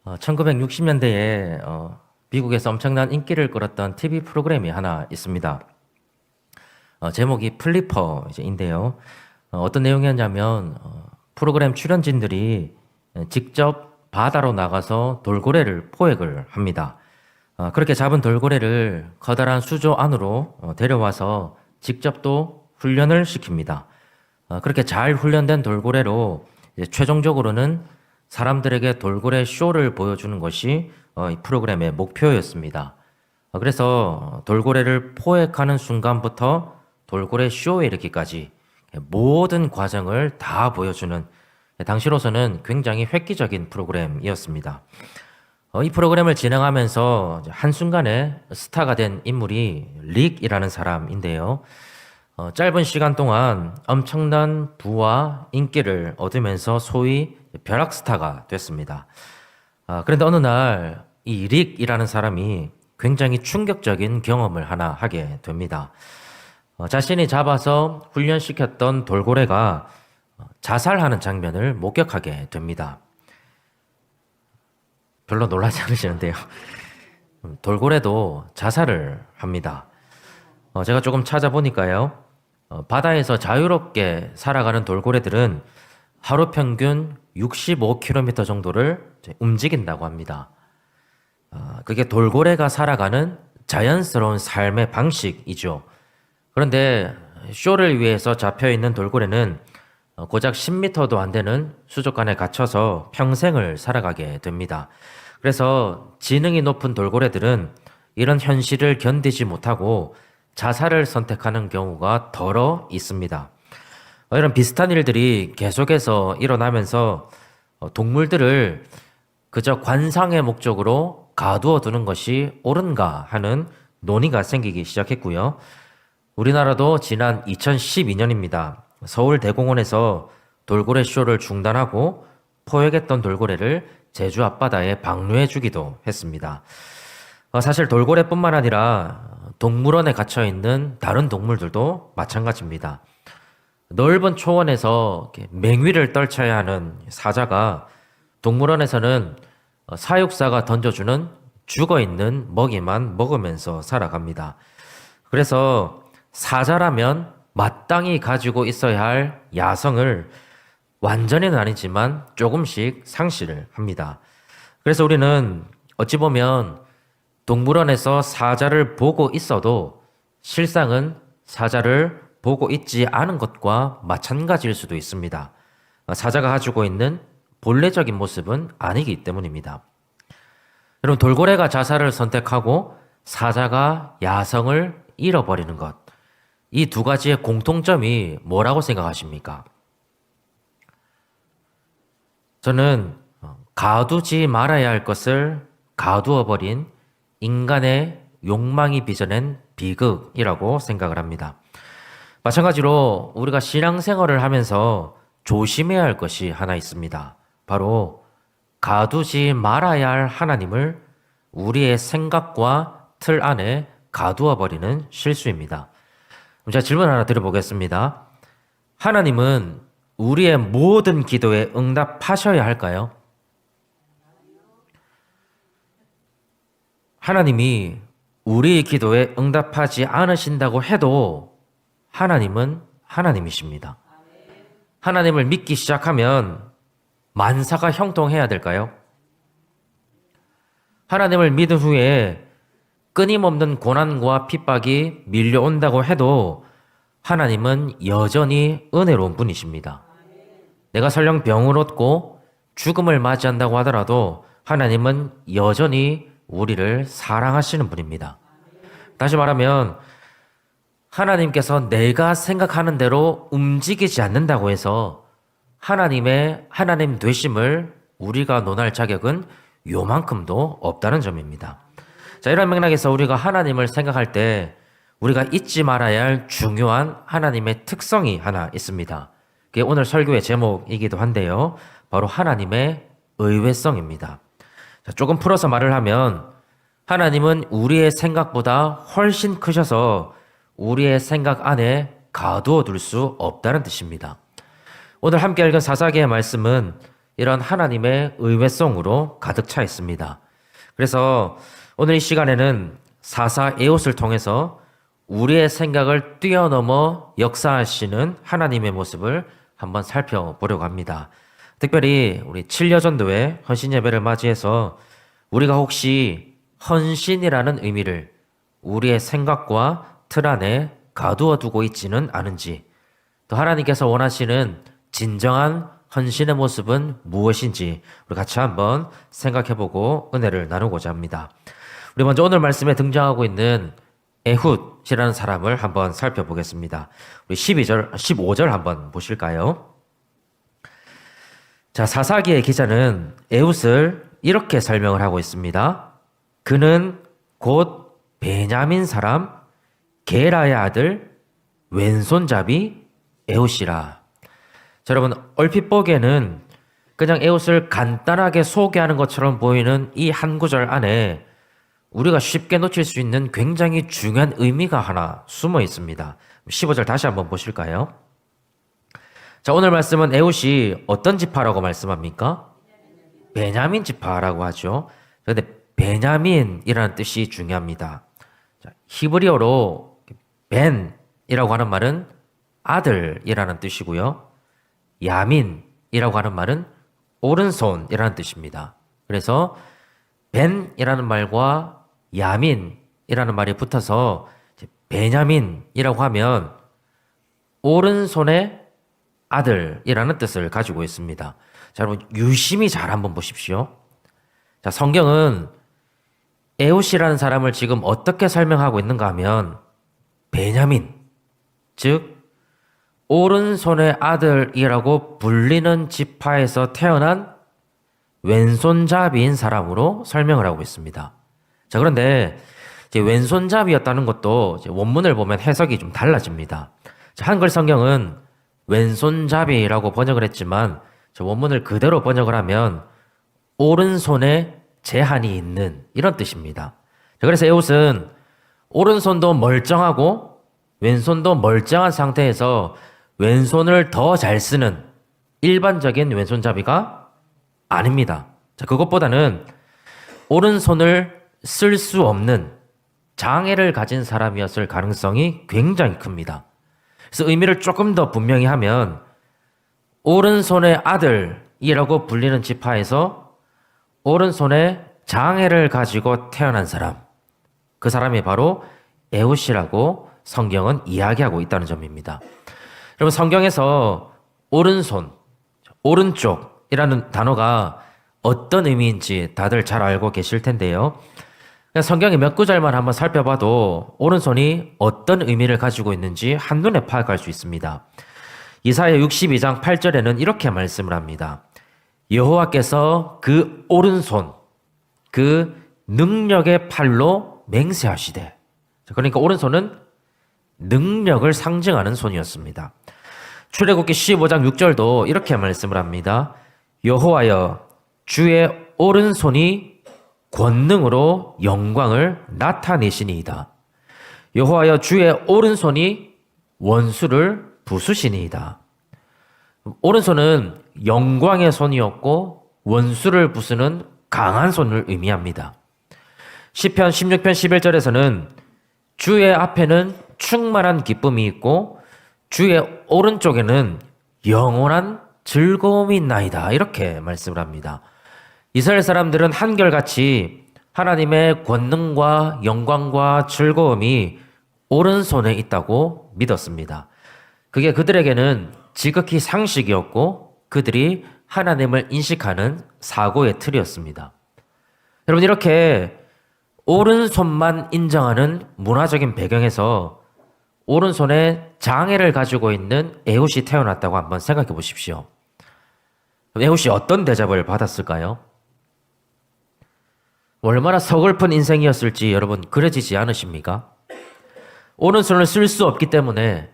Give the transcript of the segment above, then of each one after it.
1960년대에 미국에서 엄청난 인기를 끌었던 TV 프로그램이 하나 있습니다. 제목이 플리퍼인데요. 어떤 내용이었냐면 프로그램 출연진들이 직접 바다로 나가서 돌고래를 포획을 합니다. 그렇게 잡은 돌고래를 커다란 수조 안으로 데려와서 직접 또 훈련을 시킵니다. 그렇게 잘 훈련된 돌고래로 이제 최종적으로는 사람들에게 돌고래 쇼를 보여주는 것이 이 프로그램의 목표였습니다. 그래서 돌고래를 포획하는 순간부터 돌고래 쇼에 이르기까지 모든 과정을 다 보여주는 당시로서는 굉장히 획기적인 프로그램이었습니다. 이 프로그램을 진행하면서 한순간에 스타가 된 인물이 릭이라는 사람인데요. 짧은 시간 동안 엄청난 부와 인기를 얻으면서 소위 벼락스타가 됐습니다. 그런데 어느 날 이 릭이라는 사람이 굉장히 충격적인 경험을 하나 하게 됩니다. 자신이 잡아서 훈련시켰던 돌고래가 자살하는 장면을 목격하게 됩니다. 별로 놀라지 않으시는데요. 돌고래도 자살을 합니다. 제가 조금 찾아보니까요. 바다에서 자유롭게 살아가는 돌고래들은 하루 평균 65km 정도를 움직인다고 합니다. 그게 돌고래가 살아가는 자연스러운 삶의 방식이죠. 그런데 쇼를 위해서 잡혀있는 돌고래는 고작 10m도 안 되는 수족관에 갇혀서 평생을 살아가게 됩니다. 그래서 지능이 높은 돌고래들은 이런 현실을 견디지 못하고 자살을 선택하는 경우가 더러 있습니다. 이런 비슷한 일들이 계속해서 일어나면서 동물들을 그저 관상의 목적으로 가두어 두는 것이 옳은가 하는 논의가 생기기 시작했고요. 우리나라도 지난 2012년입니다. 서울대공원에서 돌고래 쇼를 중단하고 포획했던 돌고래를 제주 앞바다에 방류해 주기도 했습니다. 사실 돌고래뿐만 아니라 동물원에 갇혀 있는 다른 동물들도 마찬가지입니다. 넓은 초원에서 맹위를 떨쳐야 하는 사자가 동물원에서는 사육사가 던져주는 죽어있는 먹이만 먹으면서 살아갑니다. 그래서 사자라면 마땅히 가지고 있어야 할 야성을 완전히는 아니지만 조금씩 상실을 합니다. 그래서 우리는 어찌 보면 동물원에서 사자를 보고 있어도 실상은 사자를 보고 있지 않은 것과 마찬가지일 수도 있습니다. 사자가 가지고 있는 본래적인 모습은 아니기 때문입니다. 여러분, 돌고래가 자살을 선택하고 사자가 야성을 잃어버리는 것, 이 두 가지의 공통점이 뭐라고 생각하십니까? 저는 가두지 말아야 할 것을 가두어 버린 인간의 욕망이 빚어낸 비극이라고 생각을 합니다. 마찬가지로 우리가 신앙생활을 하면서 조심해야 할 것이 하나 있습니다. 바로 가두지 말아야 할 하나님을 우리의 생각과 틀 안에 가두어 버리는 실수입니다. 제가 질문 하나 드려보겠습니다. 하나님은 우리의 모든 기도에 응답하셔야 할까요? 하나님이 우리의 기도에 응답하지 않으신다고 해도 하나님은 하나님이십니다. 하나님을 믿기 시작하면 만사가 형통해야 될까요? 하나님을 믿은 후에 끊임없는 고난과 핍박이 밀려온다고 해도 하나님은 여전히 은혜로운 분이십니다. 내가 설령 병을 얻고 죽음을 맞이한다고 하더라도 하나님은 여전히 우리를 사랑하시는 분입니다. 다시 말하면 하나님께서 내가 생각하는 대로 움직이지 않는다고 해서 하나님 되심을 우리가 논할 자격은 요만큼도 없다는 점입니다. 자, 이런 맥락에서 우리가 하나님을 생각할 때 우리가 잊지 말아야 할 중요한 하나님의 특성이 하나 있습니다. 그게 오늘 설교의 제목이기도 한데요. 바로 하나님의 의외성입니다. 자, 조금 풀어서 말을 하면 하나님은 우리의 생각보다 훨씬 크셔서 우리의 생각 안에 가두어 둘 수 없다는 뜻입니다. 오늘 함께 읽은 사사기의 말씀은 이런 하나님의 의외성으로 가득 차 있습니다. 그래서 오늘 이 시간에는 사사 에옷을 통해서 우리의 생각을 뛰어넘어 역사하시는 하나님의 모습을 한번 살펴보려고 합니다. 특별히 우리 7여전도회 헌신 예배를 맞이해서 우리가 혹시 헌신이라는 의미를 우리의 생각과 틀 안에 가두어 두고 있지는 않은지, 또 하나님께서 원하시는 진정한 헌신의 모습은 무엇인지 우리 같이 한번 생각해보고 은혜를 나누고자 합니다. 우리 먼저 오늘 말씀에 등장하고 있는 에훗이라는 사람을 한번 살펴보겠습니다. 우리 15절 한번 보실까요? 자, 사사기의 기자는 에훗을 이렇게 설명을 하고 있습니다. 그는 곧 베냐민 사람 게라의 아들 왼손잡이 에훗이라. 자, 여러분, 얼핏 보기에는 그냥 에훗을 간단하게 소개하는 것처럼 보이는 이 한 구절 안에 우리가 쉽게 놓칠 수 있는 굉장히 중요한 의미가 하나 숨어 있습니다. 15절 다시 한번 보실까요? 자, 오늘 말씀은 에훗이 어떤 지파라고 말씀합니까? 베냐민 지파라고 하죠. 그런데 베냐민이라는 뜻이 중요합니다. 자, 히브리어로 벤이라고 하는 말은 아들이라는 뜻이고요. 야민이라고 하는 말은 오른손이라는 뜻입니다. 그래서 벤이라는 말과 야민이라는 말이 붙어서 베냐민이라고 하면 오른손의 아들이라는 뜻을 가지고 있습니다. 자, 여러분 유심히 잘 한번 보십시오. 자, 성경은 에훗이라는 사람을 지금 어떻게 설명하고 있는가 하면 베냐민, 즉 오른손의 아들이라고 불리는 지파에서 태어난 왼손잡이인 사람으로 설명을 하고 있습니다. 자, 그런데 이제 왼손잡이였다는 것도 이제 원문을 보면 해석이 좀 달라집니다. 자, 한글 성경은 왼손잡이라고 번역을 했지만 원문을 그대로 번역을 하면 오른손에 제한이 있는 이런 뜻입니다. 자, 그래서 에훗은 오른손도 멀쩡하고 왼손도 멀쩡한 상태에서 왼손을 더 잘 쓰는 일반적인 왼손잡이가 아닙니다. 자, 그것보다는 오른손을 쓸 수 없는 장애를 가진 사람이었을 가능성이 굉장히 큽니다. 그래서 의미를 조금 더 분명히 하면 오른손의 아들이라고 불리는 지파에서 오른손에 장애를 가지고 태어난 사람, 그 사람이 바로 에훗이라고 성경은 이야기하고 있다는 점입니다. 여러분, 성경에서 오른손, 오른쪽이라는 단어가 어떤 의미인지 다들 잘 알고 계실 텐데요. 성경의 몇 구절만 한번 살펴봐도 오른손이 어떤 의미를 가지고 있는지 한눈에 파악할 수 있습니다. 이사야 62장 8절에는 이렇게 말씀을 합니다. 여호와께서 그 오른손, 그 능력의 팔로 맹세하시되. 그러니까 오른손은 능력을 상징하는 손이었습니다. 출애굽기 15장 6절도 이렇게 말씀을 합니다. 여호와여 주의 오른손이 권능으로 영광을 나타내시니이다. 여호와여 주의 오른손이 원수를 부수시니이다. 오른손은 영광의 손이었고 원수를 부수는 강한 손을 의미합니다. 시편 16편 11절에서는 주의 앞에는 충만한 기쁨이 있고 주의 오른쪽에는 영원한 즐거움이 있나이다. 이렇게 말씀을 합니다. 이스라엘 사람들은 한결같이 하나님의 권능과 영광과 즐거움이 오른손에 있다고 믿었습니다. 그게 그들에게는 지극히 상식이었고 그들이 하나님을 인식하는 사고의 틀이었습니다. 여러분, 이렇게 오른손만 인정하는 문화적인 배경에서 오른손에 장애를 가지고 있는 에훗이 태어났다고 한번 생각해 보십시오. 에훗이 어떤 대접을 받았을까요? 얼마나 서글픈 인생이었을지 여러분 그려지지 않으십니까? 오른손을 쓸 수 없기 때문에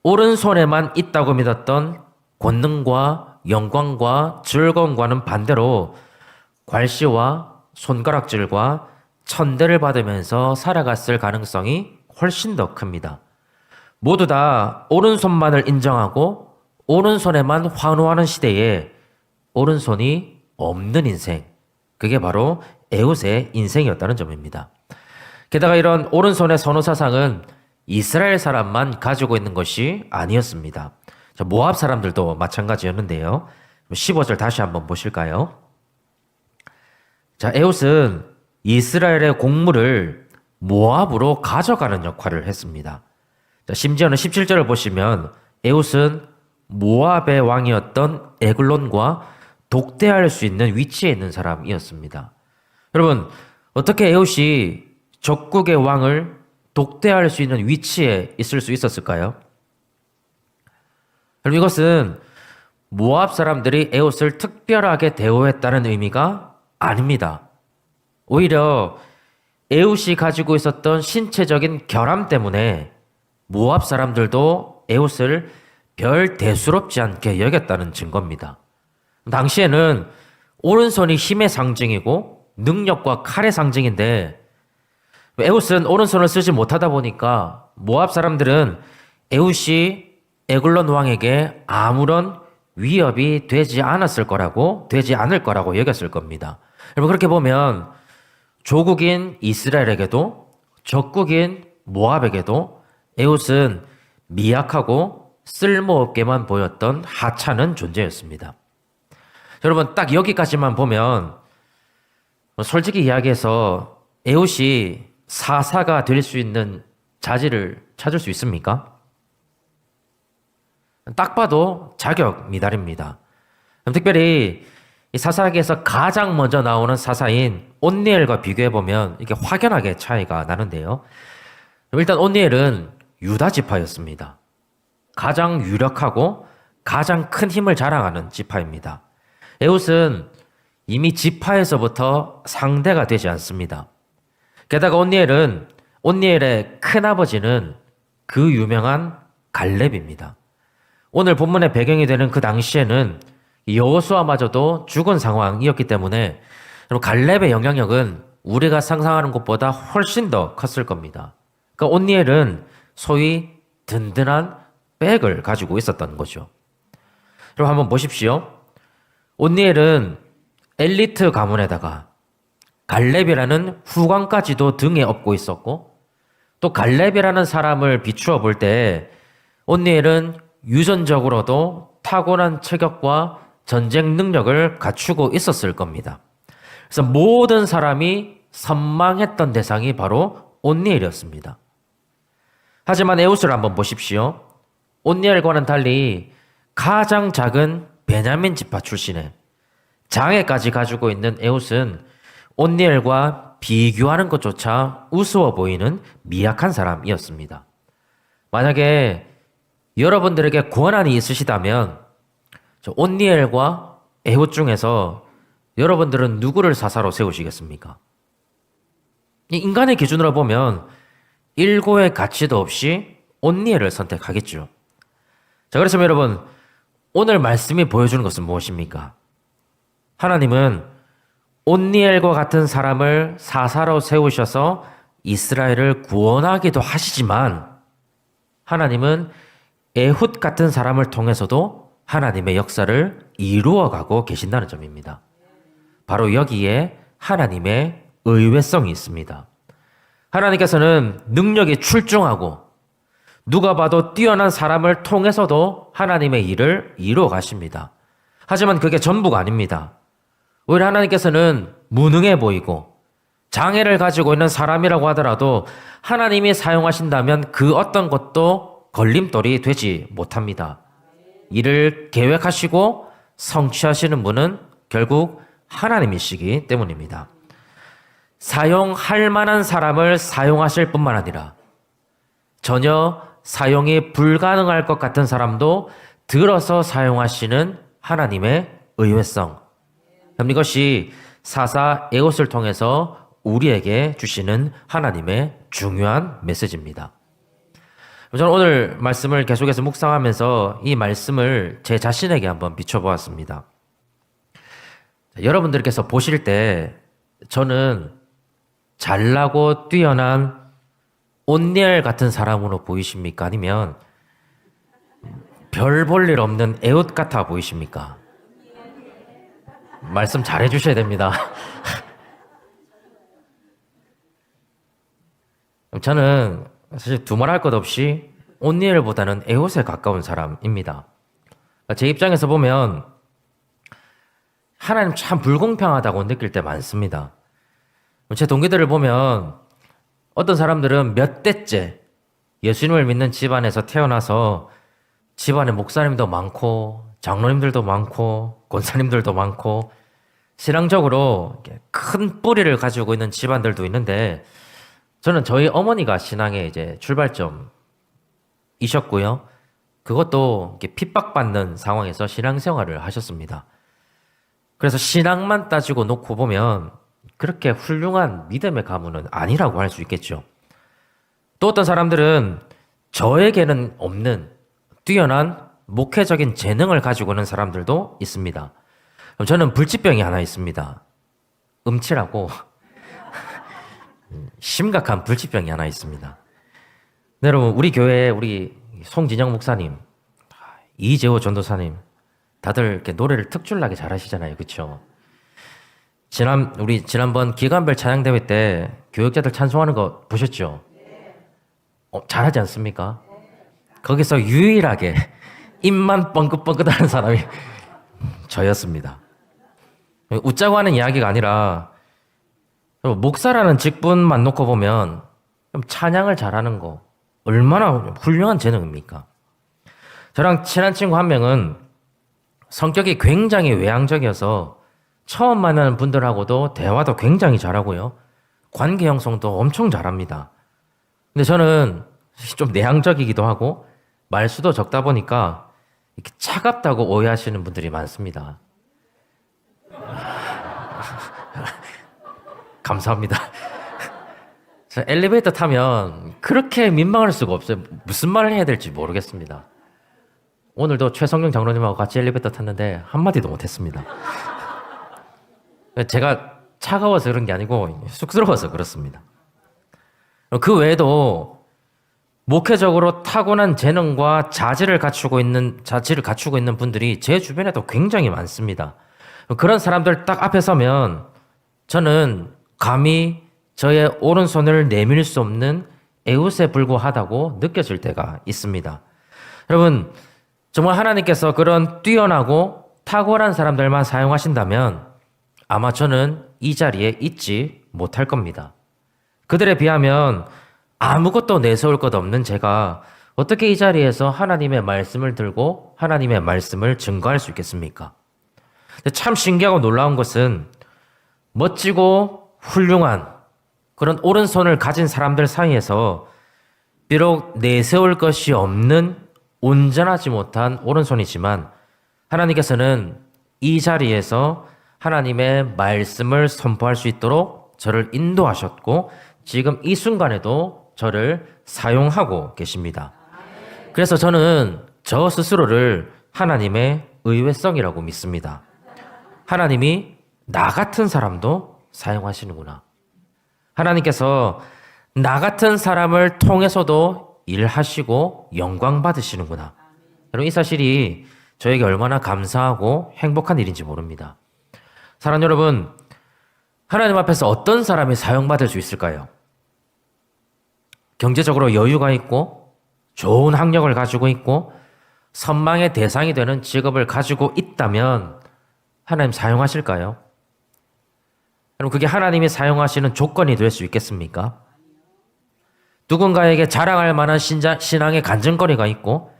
오른손에만 있다고 믿었던 권능과 영광과 즐거움과는 반대로 괄시와 손가락질과 천대를 받으면서 살아갔을 가능성이 훨씬 더 큽니다. 모두 다 오른손만을 인정하고 오른손에만 환호하는 시대에 오른손이 없는 인생. 그게 바로 에훗의 인생이었다는 점입니다. 게다가 이런 오른손의 선호 사상은 이스라엘 사람만 가지고 있는 것이 아니었습니다. 모압 사람들도 마찬가지였는데요. 15절 다시 한번 보실까요? 자, 에훗은 이스라엘의 곡물을 모압으로 가져가는 역할을 했습니다. 자, 심지어는 17절을 보시면 에훗은 모압의 왕이었던 에글론과 독대할 수 있는 위치에 있는 사람이었습니다. 여러분, 어떻게 에훗이 적국의 왕을 독대할 수 있는 위치에 있을 수 있었을까요? 그럼 이것은 모압 사람들이 에훗을 특별하게 대우했다는 의미가 아닙니다. 오히려 에훗이 가지고 있었던 신체적인 결함 때문에 모압 사람들도 에훗을 별 대수롭지 않게 여겼다는 증거입니다. 당시에는 오른손이 힘의 상징이고 능력과 칼의 상징인데 에훗은 오른손을 쓰지 못하다 보니까 모압 사람들은 에훗이 에글론 왕에게 아무런 위협이 되지 않을 거라고 여겼을 겁니다. 여러분, 그렇게 보면 조국인 이스라엘에게도 적국인 모압에게도 에훗은 미약하고 쓸모없게만 보였던 하찮은 존재였습니다. 여러분, 딱 여기까지만 보면 솔직히 이야기해서 에훗이 사사가 될 수 있는 자질을 찾을 수 있습니까? 딱 봐도 자격 미달입니다. 특별히 이 사사기에서 가장 먼저 나오는 사사인 온니엘과 비교해보면 이게 확연하게 차이가 나는데요. 일단 온니엘은 유다 지파였습니다. 가장 유력하고 가장 큰 힘을 자랑하는 지파입니다. 에훗은 이미 지파에서부터 상대가 되지 않습니다. 게다가 온니엘의 큰아버지는 그 유명한 갈렙입니다. 오늘 본문의 배경이 되는 그 당시에는 여호수아마저도 죽은 상황이었기 때문에 갈렙의 영향력은 우리가 상상하는 것보다 훨씬 더 컸을 겁니다. 그러니까 온니엘은 소위 든든한 백을 가지고 있었던 거죠. 그럼 한번 보십시오. 온니엘은 엘리트 가문에다가 갈렙이라는 후광까지도 등에 업고 있었고, 또 갈렙이라는 사람을 비추어 볼 때 온니엘은 유전적으로도 타고난 체격과 전쟁 능력을 갖추고 있었을 겁니다. 그래서 모든 사람이 선망했던 대상이 바로 온니엘이었습니다. 하지만 에훗을 한번 보십시오. 온니엘과는 달리 가장 작은 베냐민 지파 출신의 장애까지 가지고 있는 에훗은 온니엘과 비교하는 것조차 우스워 보이는 미약한 사람이었습니다. 만약에 여러분들에게 권한이 있으시다면 온니엘과 에훗 중에서 여러분들은 누구를 사사로 세우시겠습니까? 인간의 기준으로 보면 일고의 가치도 없이 온니엘을 선택하겠죠. 자, 그래서 여러분, 오늘 말씀이 보여주는 것은 무엇입니까? 하나님은 온니엘과 같은 사람을 사사로 세우셔서 이스라엘을 구원하기도 하시지만, 하나님은 에훗 같은 사람을 통해서도 하나님의 역사를 이루어가고 계신다는 점입니다. 바로 여기에 하나님의 의외성이 있습니다. 하나님께서는 능력이 출중하고 누가 봐도 뛰어난 사람을 통해서도 하나님의 일을 이루어 가십니다. 하지만 그게 전부가 아닙니다. 오히려 하나님께서는 무능해 보이고 장애를 가지고 있는 사람이라고 하더라도 하나님이 사용하신다면 그 어떤 것도 걸림돌이 되지 못합니다. 이를 계획하시고 성취하시는 분은 결국 하나님이시기 때문입니다. 사용할 만한 사람을 사용하실 뿐만 아니라 전혀 사용이 불가능할 것 같은 사람도 들어서 사용하시는 하나님의 의외성. 이것이 사사 에훗을 통해서 우리에게 주시는 하나님의 중요한 메시지입니다. 저는 오늘 말씀을 계속해서 묵상하면서 이 말씀을 제 자신에게 한번 비춰보았습니다. 여러분들께서 보실 때 저는 잘나고 뛰어난 온니엘 같은 사람으로 보이십니까? 아니면 별 볼 일 없는 에훗 같아 보이십니까? 말씀 잘해 주셔야 됩니다. 저는 사실 두말할 것 없이 온니엘보다는 에옷에 가까운 사람입니다. 제 입장에서 보면 하나님 참 불공평하다고 느낄 때 많습니다. 제 동기들을 보면 어떤 사람들은 몇 대째 예수님을 믿는 집안에서 태어나서 집안에 목사님도 많고 장로님들도 많고 권사님들도 많고 신앙적으로 큰 뿌리를 가지고 있는 집안들도 있는데 저는 저희 어머니가 신앙의 이제 출발점이셨고요. 그것도 핍박받는 상황에서 신앙생활을 하셨습니다. 그래서 신앙만 따지고 놓고 보면 그렇게 훌륭한 믿음의 가문은 아니라고 할 수 있겠죠. 또 어떤 사람들은 저에게는 없는 뛰어난 목회적인 재능을 가지고 있는 사람들도 있습니다. 저는 불치병이 하나 있습니다. 음치라고 심각한 불치병이 하나 있습니다. 네, 여러분 우리 교회에 우리 송진영 목사님, 이재호 전도사님 다들 이렇게 노래를 특출나게 잘하시잖아요, 그렇죠? 지난번 기간별 찬양대회 때 교역자들 찬송하는 거 보셨죠? 잘하지 않습니까? 거기서 유일하게 입만 뻥긋뻥긋하는 사람이 저였습니다. 웃자고 하는 이야기가 아니라 목사라는 직분만 놓고 보면 찬양을 잘하는 거 얼마나 훌륭한 재능입니까? 저랑 친한 친구 한 명은 성격이 굉장히 외향적이어서 처음 만나는 분들하고도 대화도 굉장히 잘하고요. 관계 형성도 엄청 잘합니다. 근데 저는 좀 내향적이기도 하고 말수도 적다 보니까 이렇게 차갑다고 오해하시는 분들이 많습니다. 감사합니다. 엘리베이터 타면 그렇게 민망할 수가 없어요. 무슨 말을 해야 될지 모르겠습니다. 오늘도 최성경 장로님하고 같이 엘리베이터 탔는데 한마디도 못했습니다. 제가 차가워서 그런 게 아니고 쑥스러워서 그렇습니다. 그 외에도 목회적으로 타고난 재능과 자질을 갖추고 있는 분들이 제 주변에도 굉장히 많습니다. 그런 사람들 딱 앞에 서면 저는 감히 저의 오른손을 내밀 수 없는 에웃에 불과하다고 느껴질 때가 있습니다. 여러분, 정말 하나님께서 그런 뛰어나고 탁월한 사람들만 사용하신다면 아마 저는 이 자리에 있지 못할 겁니다. 그들에 비하면 아무것도 내세울 것 없는 제가 어떻게 이 자리에서 하나님의 말씀을 들고 하나님의 말씀을 증거할 수 있겠습니까? 참 신기하고 놀라운 것은 멋지고 훌륭한 그런 오른손을 가진 사람들 사이에서 비록 내세울 것이 없는 온전하지 못한 오른손이지만 하나님께서는 이 자리에서 하나님의 말씀을 선포할 수 있도록 저를 인도하셨고 지금 이 순간에도 저를 사용하고 계십니다. 그래서 저는 저 스스로를 하나님의 의외성이라고 믿습니다. 하나님이 나 같은 사람도 사용하시는구나. 하나님께서 나 같은 사람을 통해서도 일하시고 영광 받으시는구나. 여러분 이 사실이 저에게 얼마나 감사하고 행복한 일인지 모릅니다. 사랑하는 여러분, 하나님 앞에서 어떤 사람이 사용받을 수 있을까요? 경제적으로 여유가 있고 좋은 학력을 가지고 있고 선망의 대상이 되는 직업을 가지고 있다면 하나님 사용하실까요? 여러분 그게 하나님이 사용하시는 조건이 될 수 있겠습니까? 누군가에게 자랑할 만한 신앙의 간증거리가 있고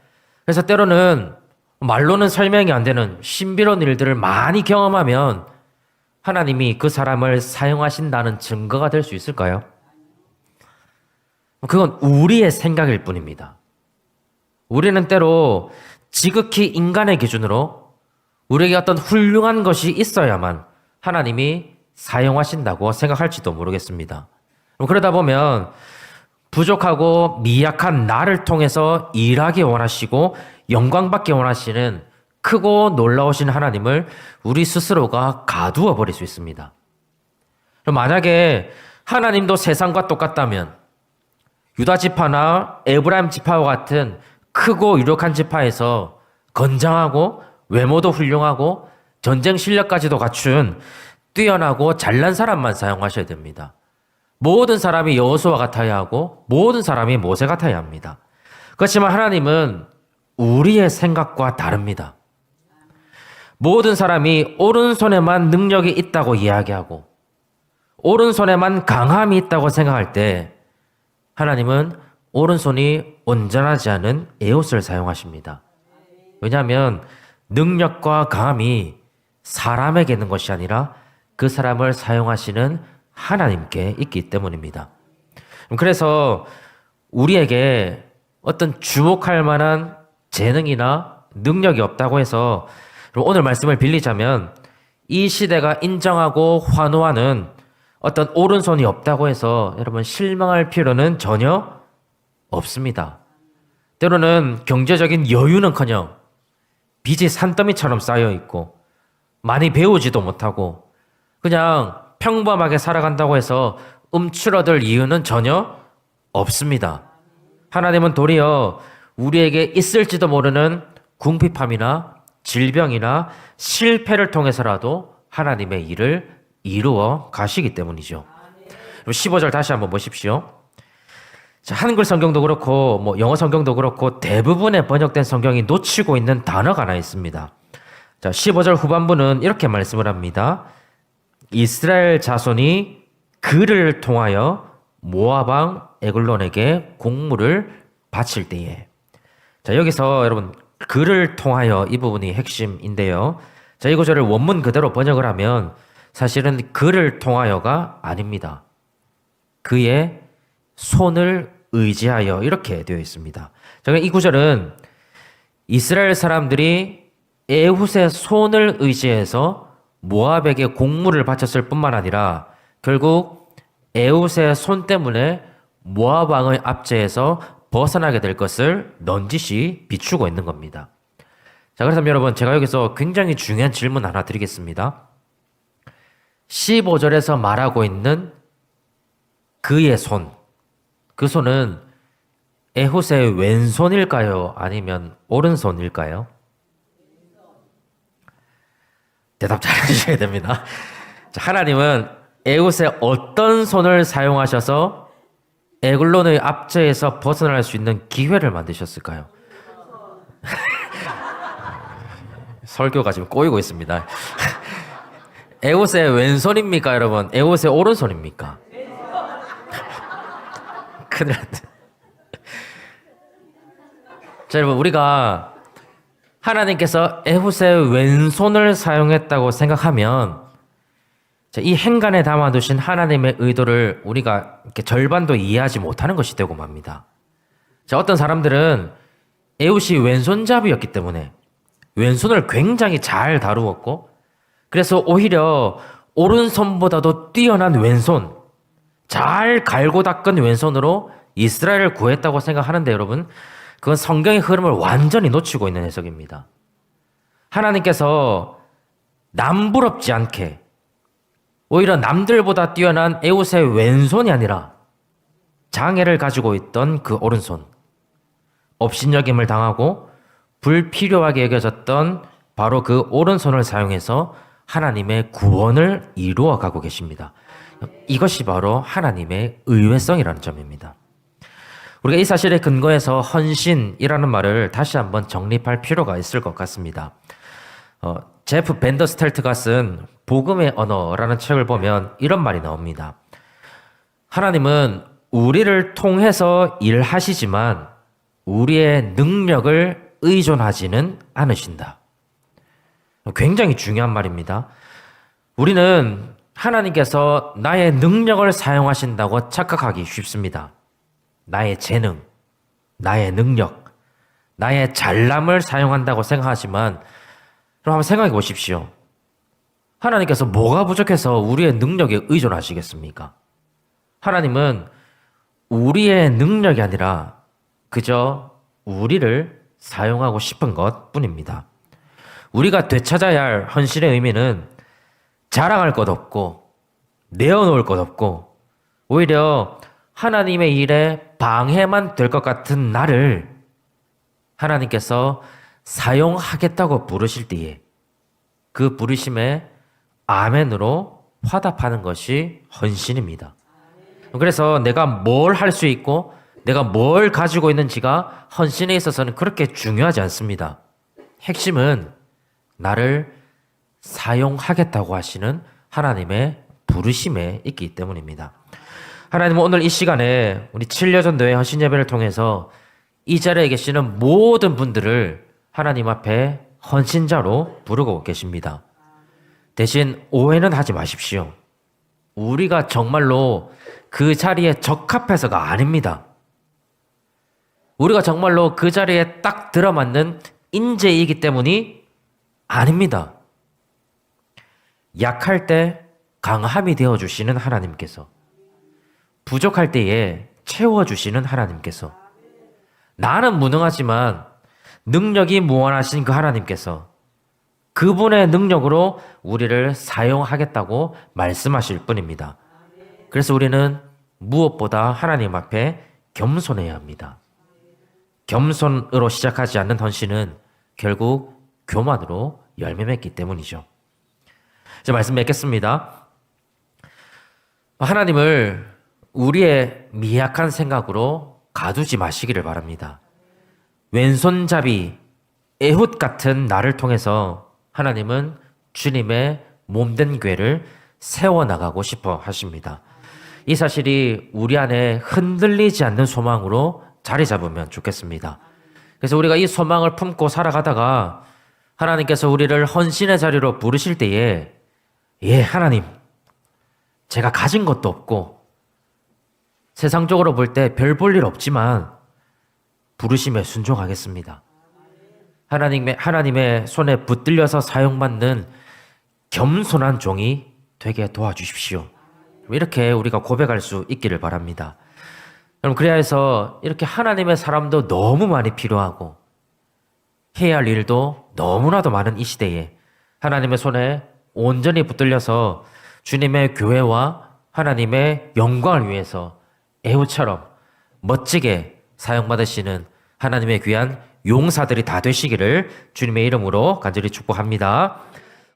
그래서 때로는 말로는 설명이 안 되는 신비로운 일들을 많이 경험하면 하나님이 그 사람을 사용하신다는 증거가 될 수 있을까요? 그건 우리의 생각일 뿐입니다. 우리는 때로 지극히 인간의 기준으로 우리에게 어떤 훌륭한 것이 있어야만 하나님이 사용하신다고 생각할지도 모르겠습니다. 그러다 보면 부족하고 미약한 나를 통해서 일하기 원하시고 영광받기 원하시는 크고 놀라우신 하나님을 우리 스스로가 가두어 버릴 수 있습니다. 만약에 하나님도 세상과 똑같다면 유다 지파나 에브라임 지파와 같은 크고 유력한 지파에서 건장하고 외모도 훌륭하고 전쟁 실력까지도 갖춘 뛰어나고 잘난 사람만 사용하셔야 됩니다. 모든 사람이 여호수아 같아야 하고 모든 사람이 모세 같아야 합니다. 그렇지만 하나님은 우리의 생각과 다릅니다. 모든 사람이 오른손에만 능력이 있다고 이야기하고 오른손에만 강함이 있다고 생각할 때 하나님은 오른손이 온전하지 않은 에옷을 사용하십니다. 왜냐하면 능력과 강함이 사람에게 있는 것이 아니라 그 사람을 사용하시는 하나님께 있기 때문입니다. 그래서 우리에게 어떤 주목할 만한 재능이나 능력이 없다고 해서 오늘 말씀을 빌리자면 이 시대가 인정하고 환호하는 어떤 오른손이 없다고 해서 여러분 실망할 필요는 전혀 없습니다. 때로는 경제적인 여유는커녕 빚이 산더미처럼 쌓여 있고 많이 배우지도 못하고 그냥 평범하게 살아간다고 해서 움츠러들 이유는 전혀 없습니다. 하나님은 도리어 우리에게 있을지도 모르는 궁핍함이나 질병이나 실패를 통해서라도 하나님의 일을 이루어 가시기 때문이죠. 15절 다시 한번 보십시오. 자, 한글 성경도 그렇고 영어 성경도 그렇고 대부분의 번역된 성경이 놓치고 있는 단어가 하나 있습니다. 자, 15절 후반부는 이렇게 말씀을 합니다. 이스라엘 자손이 그를 통하여 모압 왕 에글론에게 공물을 바칠 때에. 자, 여기서 여러분 그를 통하여 이 부분이 핵심인데요. 자, 이 구절을 원문 그대로 번역을 하면 사실은 그를 통하여가 아닙니다. 그의 손을 의지하여 이렇게 되어 있습니다. 자, 이 구절은 이스라엘 사람들이 에훗의 손을 의지해서 모압에게 공물을 바쳤을 뿐만 아니라 결국 에훗의 손 때문에 모압 왕의 압제에서 벗어나게 될 것을 넌지시 비추고 있는 겁니다. 자, 그래서 여러분 제가 여기서 굉장히 중요한 질문 하나 드리겠습니다. 15절에서 말하고 있는 그의 손, 그 손은 에훗의 왼손일까요? 아니면 오른손일까요? 대답 잘 해주셔야 됩니다. 자, 하나님은 에훗의 어떤 손을 사용하셔서 에글론의 압제에서 벗어날 수 있는 기회를 만드셨을까요? 설교가 지금 꼬이고 있습니다. 에훗의 왼손입니까, 여러분? 에훗의 오른손입니까? 큰일 났네. 자, 여러분, 우리가 하나님께서 에훗의 왼손을 사용했다고 생각하면 이 행간에 담아두신 하나님의 의도를 우리가 이렇게 절반도 이해하지 못하는 것이 되고 맙니다. 자, 어떤 사람들은 에훗이 왼손잡이였기 때문에 왼손을 굉장히 잘 다루었고 그래서 오히려 오른손보다도 뛰어난 왼손, 잘 갈고 닦은 왼손으로 이스라엘을 구했다고 생각하는데 여러분, 그건 성경의 흐름을 완전히 놓치고 있는 해석입니다. 하나님께서 남부럽지 않게 오히려 남들보다 뛰어난 에훗의 왼손이 아니라 장애를 가지고 있던 그 오른손, 업신여김을 당하고 불필요하게 여겨졌던 바로 그 오른손을 사용해서 하나님의 구원을 이루어 가고 계십니다. 이것이 바로 하나님의 의외성이라는 점입니다. 우리가 이 사실에 근거해서 헌신이라는 말을 다시 한번 정립할 필요가 있을 것 같습니다. 제프 벤더스텔트가 쓴 복음의 언어라는 책을 보면 이런 말이 나옵니다. 하나님은 우리를 통해서 일하시지만 우리의 능력을 의존하지는 않으신다. 굉장히 중요한 말입니다. 우리는 하나님께서 나의 능력을 사용하신다고 착각하기 쉽습니다. 나의 재능, 나의 능력, 나의 잘남을 사용한다고 생각하지만 그럼 한번 생각해 보십시오. 하나님께서 뭐가 부족해서 우리의 능력에 의존하시겠습니까? 하나님은 우리의 능력이 아니라 그저 우리를 사용하고 싶은 것 뿐입니다. 우리가 되찾아야 할 헌신의 의미는 자랑할 것 없고 내어놓을 것 없고 오히려 하나님의 일에 방해만 될 것 같은 나를 하나님께서 사용하겠다고 부르실 때에 그 부르심에 아멘으로 화답하는 것이 헌신입니다. 그래서 내가 뭘 할 수 있고 내가 뭘 가지고 있는지가 헌신에 있어서는 그렇게 중요하지 않습니다. 핵심은 나를 사용하겠다고 하시는 하나님의 부르심에 있기 때문입니다. 하나님은 오늘 이 시간에 우리 7여전도회 헌신 예배를 통해서 이 자리에 계시는 모든 분들을 하나님 앞에 헌신자로 부르고 계십니다. 대신 오해는 하지 마십시오. 우리가 정말로 그 자리에 적합해서가 아닙니다. 우리가 정말로 그 자리에 딱 들어맞는 인재이기 때문이 아닙니다. 약할 때 강함이 되어주시는 하나님께서, 부족할 때에 채워주시는 하나님께서, 나는 무능하지만 능력이 무한하신 그 하나님께서 그분의 능력으로 우리를 사용하겠다고 말씀하실 뿐입니다. 그래서 우리는 무엇보다 하나님 앞에 겸손해야 합니다. 겸손으로 시작하지 않는 헌신은 결국 교만으로 열매 맺기 때문이죠. 이제 말씀 맺겠습니다. 하나님을 우리의 미약한 생각으로 가두지 마시기를 바랍니다. 왼손잡이 에훗 같은 나를 통해서 하나님은 주님의 몸된 교회를 세워나가고 싶어 하십니다. 이 사실이 우리 안에 흔들리지 않는 소망으로 자리 잡으면 좋겠습니다. 그래서 우리가 이 소망을 품고 살아가다가 하나님께서 우리를 헌신의 자리로 부르실 때에, 예, 하나님, 제가 가진 것도 없고 세상적으로 볼 때 별 볼 일 없지만 부르심에 순종하겠습니다. 하나님의 손에 붙들려서 사용받는 겸손한 종이 되게 도와주십시오. 이렇게 우리가 고백할 수 있기를 바랍니다. 여러분, 그래야 해서 이렇게 하나님의 사람도 너무 많이 필요하고 해야 할 일도 너무나도 많은 이 시대에 하나님의 손에 온전히 붙들려서 주님의 교회와 하나님의 영광을 위해서 에훗처럼 멋지게 사용받으시는 하나님의 귀한 용사들이 다 되시기를 주님의 이름으로 간절히 축복합니다.